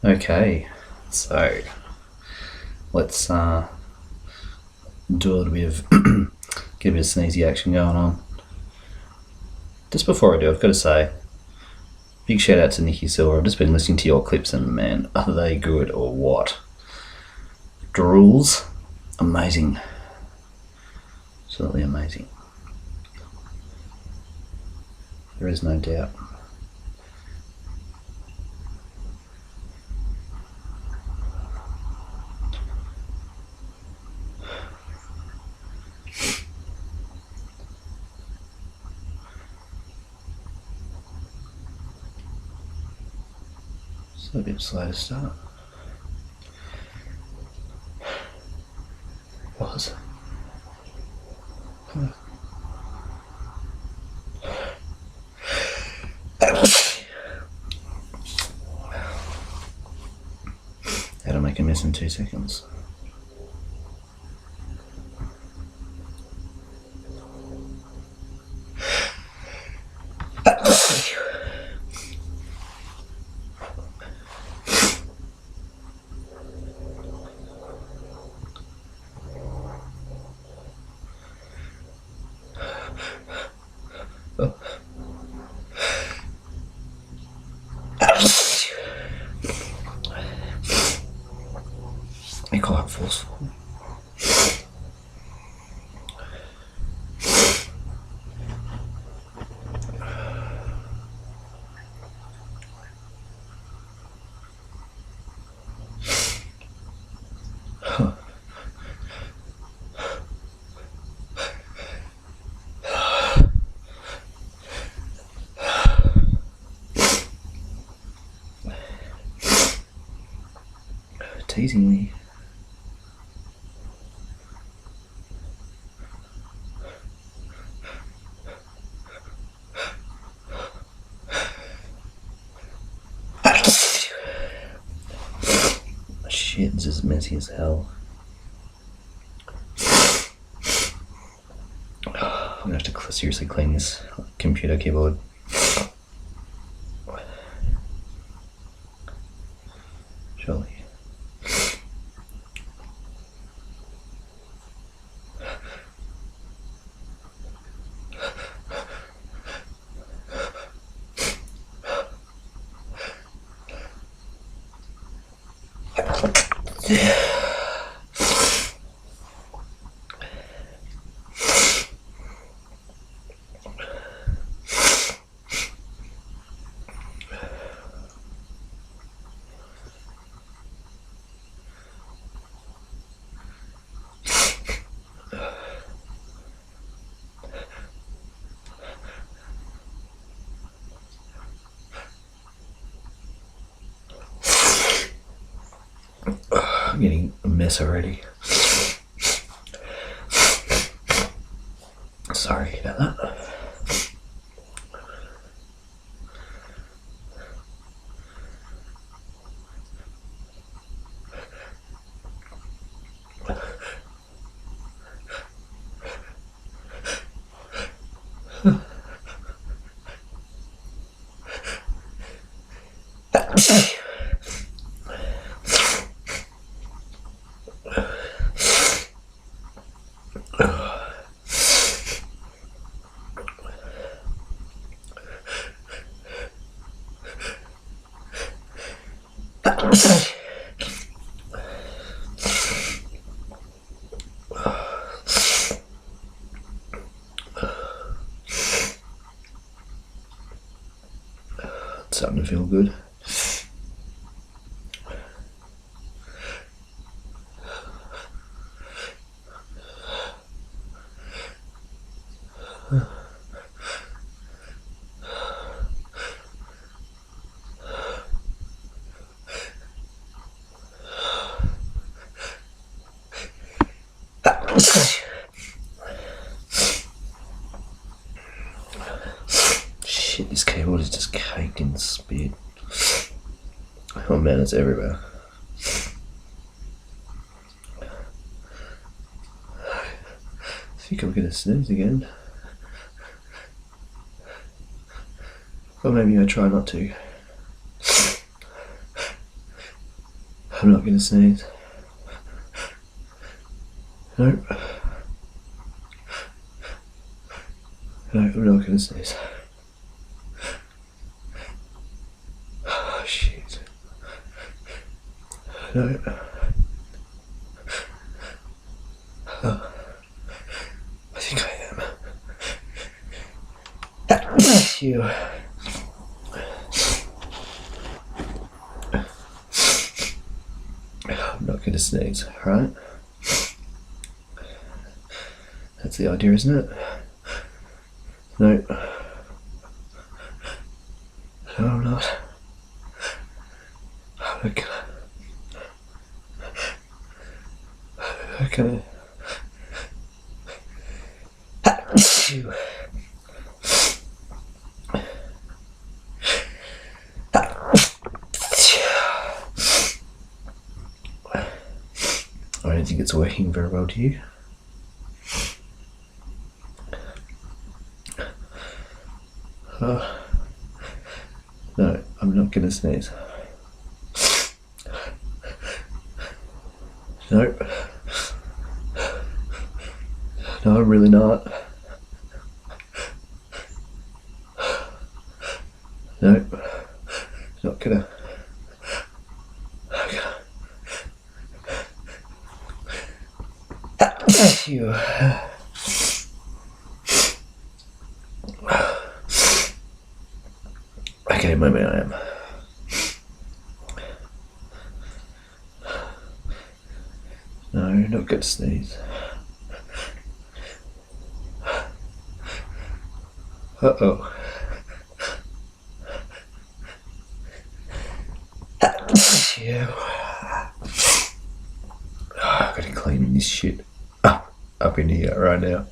Okay, so let's do a little bit of get a bit of sneezy action going on. Just before I do, I've got to say, big shout out to Nikki Silver. I've just been listening to your clips and man, are they good or what? Drools, amazing, absolutely amazing. There is no doubt. A bit slow to start. Was. How to make a mess in 2 seconds. They're quite forceful. Teasing me. Shit, this is messy as hell. I'm gonna have to seriously clean this computer keyboard. Surely. I'm getting a mess already. Sorry about that. It's starting to feel good. Shit, this keyboard is just caked in spit. Oh man, it's everywhere. I think I'm gonna snooze again. Or maybe I try not to. I'm not gonna sneeze. No. No, I'm not gonna sneeze. Oh, shit. No. Oh, I think I am. You. I'm not gonna sneeze, right? That's the idea, isn't it? No. No, I'm not. I'm not gonna. I'm gonna. You. I don't think it's working very well, do you? Oh. No, I'm not gonna sneeze. Nope. No, I'm really not. Nope. Not gonna. You. Okay, maybe I am. No, not good to sneeze. Uh-oh. You. I've got to clean this shit up in here right now.